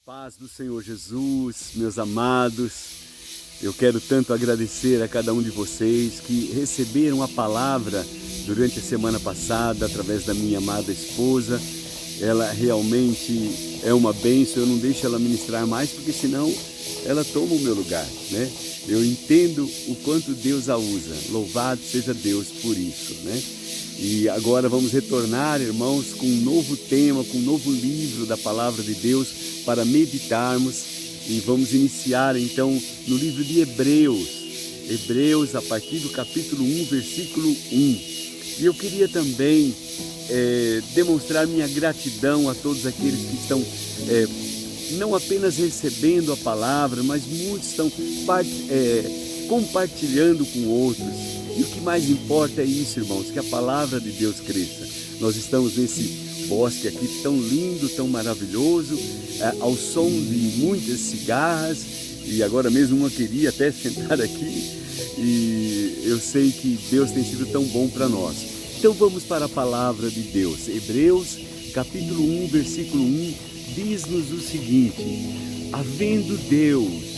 Paz do Senhor Jesus, meus amados, eu quero tanto agradecer a cada um de vocês que receberam a palavra durante a semana passada através da minha amada esposa. Ela realmente é uma bênção, eu não deixo ela ministrar mais porque senão ela toma o meu lugar, né? Eu entendo o quanto Deus a usa, louvado seja Deus por isso, né? E agora vamos retornar, irmãos, com um novo tema, com um novo livro da Palavra de Deus para meditarmos. E vamos iniciar então no livro de Hebreus, a partir do capítulo 1, versículo 1. E eu queria também demonstrar minha gratidão a todos aqueles que estão não apenas recebendo a palavra, mas muitos estão compartilhando com outros. E o que mais importa é isso, irmãos, que a palavra de Deus cresça. Nós estamos nesse bosque aqui tão lindo, tão maravilhoso, ao som de muitas cigarras, e agora mesmo uma queria até sentar aqui, e eu sei que Deus tem sido tão bom para nós. Então vamos para a palavra de Deus. Hebreus, capítulo 1, versículo 1, diz-nos o seguinte: havendo Deus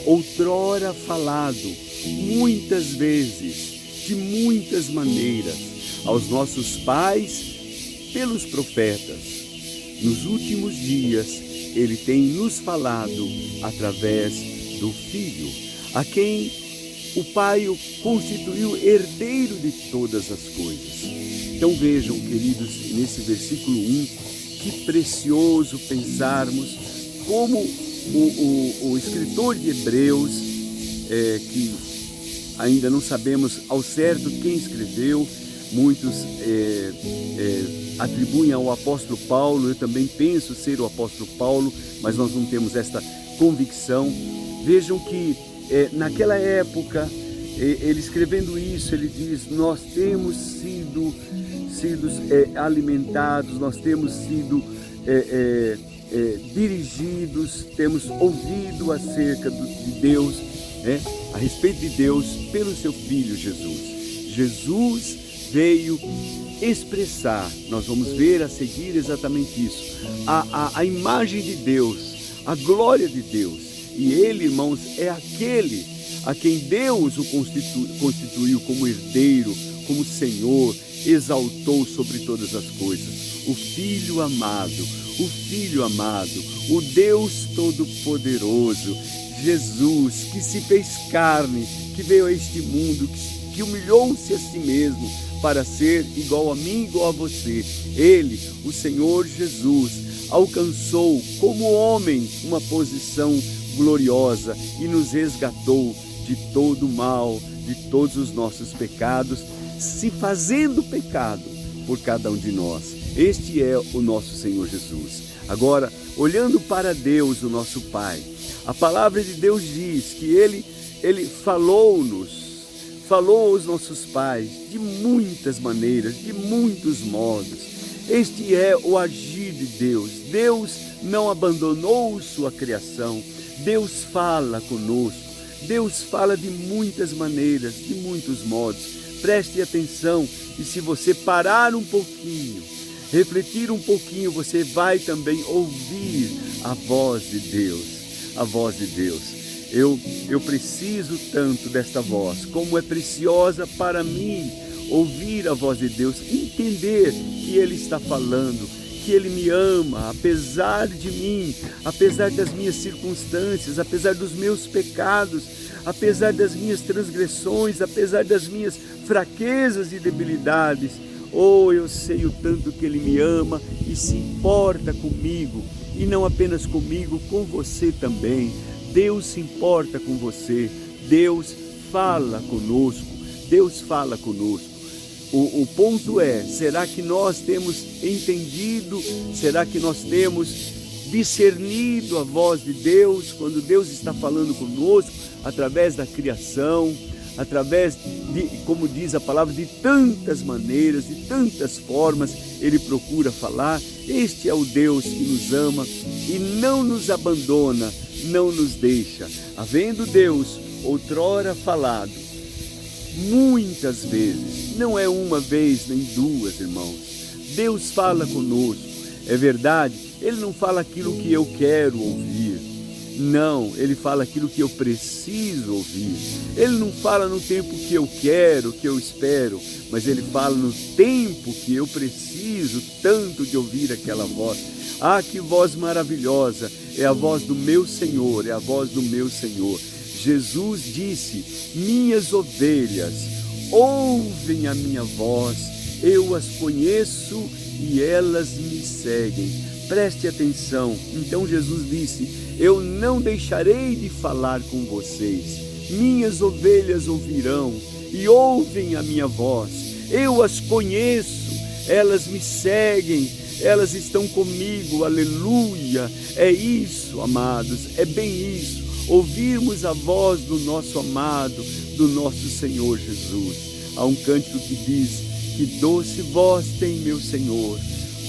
outrora falado muitas vezes, de muitas maneiras, aos nossos pais pelos profetas, nos últimos dias Ele tem nos falado através do Filho, a quem o Pai o constituiu herdeiro de todas as coisas. Então vejam, queridos, nesse versículo 1, que precioso pensarmos como o escritor de Hebreus, que ainda não sabemos ao certo quem escreveu, muitos atribuem ao apóstolo Paulo, eu também penso ser o apóstolo Paulo, mas nós não temos esta convicção. Vejam que naquela época, ele escrevendo isso, ele diz: nós temos sido alimentados, nós temos sido dirigidos, temos ouvido acerca de Deus, a respeito de Deus, pelo seu Filho Jesus. Jesus veio expressar, nós vamos ver a seguir exatamente isso, a imagem de Deus, a glória de Deus. E Ele, irmãos, é aquele a quem Deus o constituiu como herdeiro, como Senhor, exaltou sobre todas as coisas. O Filho amado, o Deus Todo-Poderoso, Jesus, que se fez carne, que veio a este mundo, que humilhou-se a si mesmo para ser igual a mim, igual a você. Ele, o Senhor Jesus, alcançou como homem uma posição gloriosa e nos resgatou de todo o mal, de todos os nossos pecados, se fazendo pecado por cada um de nós. Este é o nosso Senhor Jesus. Agora, olhando para Deus, o nosso Pai, a palavra de Deus diz que Ele falou aos nossos pais de muitas maneiras, de muitos modos. Este é o agir de Deus. Deus não abandonou sua criação. Deus fala conosco. Deus fala de muitas maneiras, de muitos modos. Preste atenção, e se você parar um pouquinho, refletir um pouquinho, você vai também ouvir a voz de Deus. A voz de Deus. Eu preciso tanto desta voz, como é preciosa para mim ouvir a voz de Deus, entender que Ele está falando, que Ele me ama, apesar de mim, apesar das minhas circunstâncias, apesar dos meus pecados, apesar das minhas transgressões, apesar das minhas fraquezas e debilidades. Oh, eu sei o tanto que Ele me ama e se importa comigo, e não apenas comigo, com você também. Deus se importa com você, Deus fala conosco, Deus fala conosco. O ponto é, será que nós temos entendido, será que nós temos discernido a voz de Deus, quando Deus está falando conosco, através da criação, através de, como diz a palavra, de tantas maneiras, de tantas formas, Ele procura falar. Este é o Deus que nos ama e não nos abandona, não nos deixa. Havendo Deus outrora falado muitas vezes, não é uma vez nem duas, irmãos. Deus fala conosco. É verdade? Ele não fala aquilo que eu quero ouvir. Não, ele fala aquilo que eu preciso ouvir. Ele não fala no tempo que eu quero, que eu espero, mas ele fala no tempo que eu preciso tanto de ouvir aquela voz. Ah, que voz maravilhosa! É a voz do meu Senhor, é a voz do meu Senhor. Jesus disse: minhas ovelhas ouvem a minha voz, eu as conheço e elas me seguem. Preste atenção. Então Jesus disse: eu não deixarei de falar com vocês. Minhas ovelhas ouvirão e ouvem a minha voz. Eu as conheço, elas me seguem, elas estão comigo, aleluia. É isso, amados, é bem isso. Ouvirmos a voz do nosso amado, do nosso Senhor Jesus. Há um cântico que diz: que doce voz tem meu Senhor,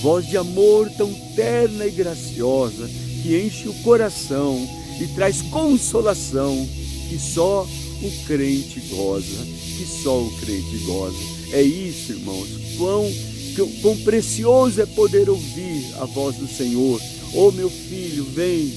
voz de amor tão terna e graciosa, que enche o coração e traz consolação, que só o crente goza, que só o crente goza. É isso, irmãos, quão precioso é poder ouvir a voz do Senhor. Oh, meu filho, vem,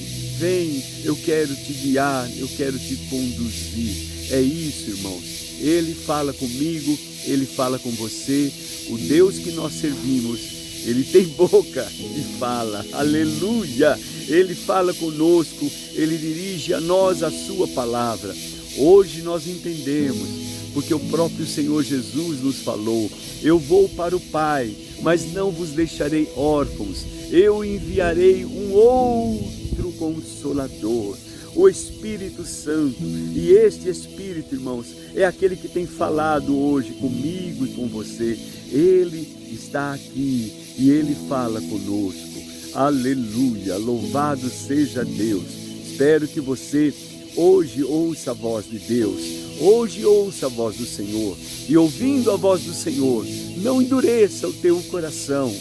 eu quero te guiar, eu quero te conduzir. É isso, irmãos. Ele fala comigo, ele fala com você. O Deus que nós servimos, ele tem boca e fala, aleluia. Ele fala conosco, ele dirige a nós a sua palavra. Hoje nós entendemos, porque o próprio Senhor Jesus nos falou: eu vou para o Pai, mas não vos deixarei órfãos, eu enviarei um outro Consolador, o Espírito Santo. E este Espírito, irmãos, é aquele que tem falado hoje comigo e com você. Ele está aqui e ele fala conosco. Aleluia, louvado seja Deus. Espero que você hoje ouça a voz de Deus, hoje ouça a voz do Senhor. E ouvindo a voz do Senhor, não endureça o teu coração,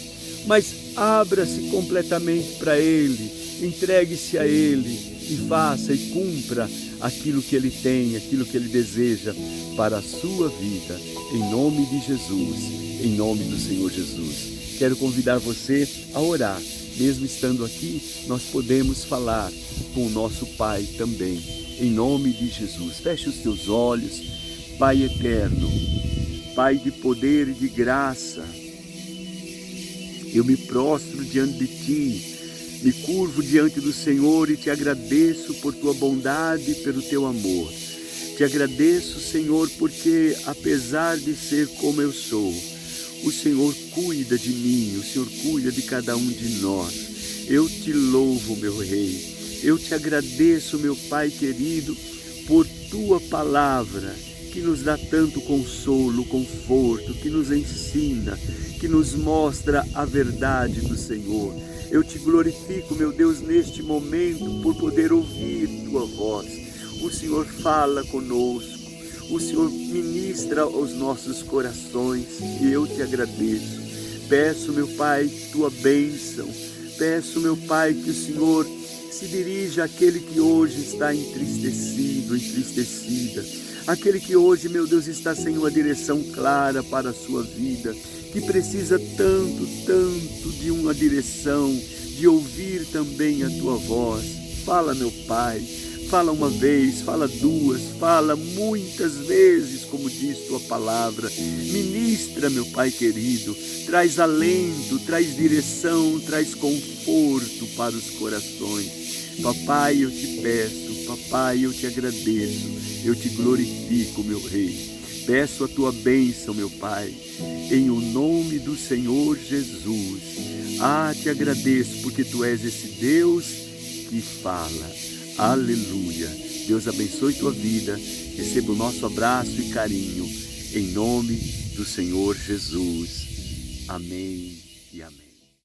mas abra-se completamente para Ele, entregue-se a Ele e faça e cumpra aquilo que Ele tem, aquilo que Ele deseja para a sua vida, em nome de Jesus, em nome do Senhor Jesus. Quero convidar você a orar. Mesmo estando aqui, nós podemos falar com o nosso Pai também, em nome de Jesus. Feche os teus olhos. Pai eterno, Pai de poder e de graça, eu me prostro diante de Ti, me curvo diante do Senhor e Te agradeço por Tua bondade e pelo Teu amor. Te agradeço, Senhor, porque apesar de ser como eu sou, o Senhor cuida de mim, o Senhor cuida de cada um de nós. Eu Te louvo, meu Rei. Eu Te agradeço, meu Pai querido, por Tua palavra, que nos dá tanto consolo, conforto, que nos ensina, que nos mostra a verdade do Senhor. Eu Te glorifico, meu Deus, neste momento, por poder ouvir Tua voz. O Senhor fala conosco. O Senhor ministra aos nossos corações e eu Te agradeço. Peço, meu Pai, Tua bênção. Peço, meu Pai, que o Senhor se dirija àquele que hoje está entristecido, entristecida. Aquele que hoje, meu Deus, está sem uma direção clara para a sua vida, que precisa tanto de uma direção, de ouvir também a Tua voz. Fala, meu Pai. Fala uma vez, fala duas, fala muitas vezes, como diz Tua palavra. Ministra, meu Pai querido, traz alento, traz direção, traz conforto para os corações. Papai, eu Te peço, papai, eu Te agradeço, eu Te glorifico, meu Rei. Peço a Tua bênção, meu Pai, em o nome do Senhor Jesus. Te agradeço porque Tu és esse Deus que fala. Aleluia. Deus abençoe tua vida. Receba o nosso abraço e carinho, em nome do Senhor Jesus. Amém e amém.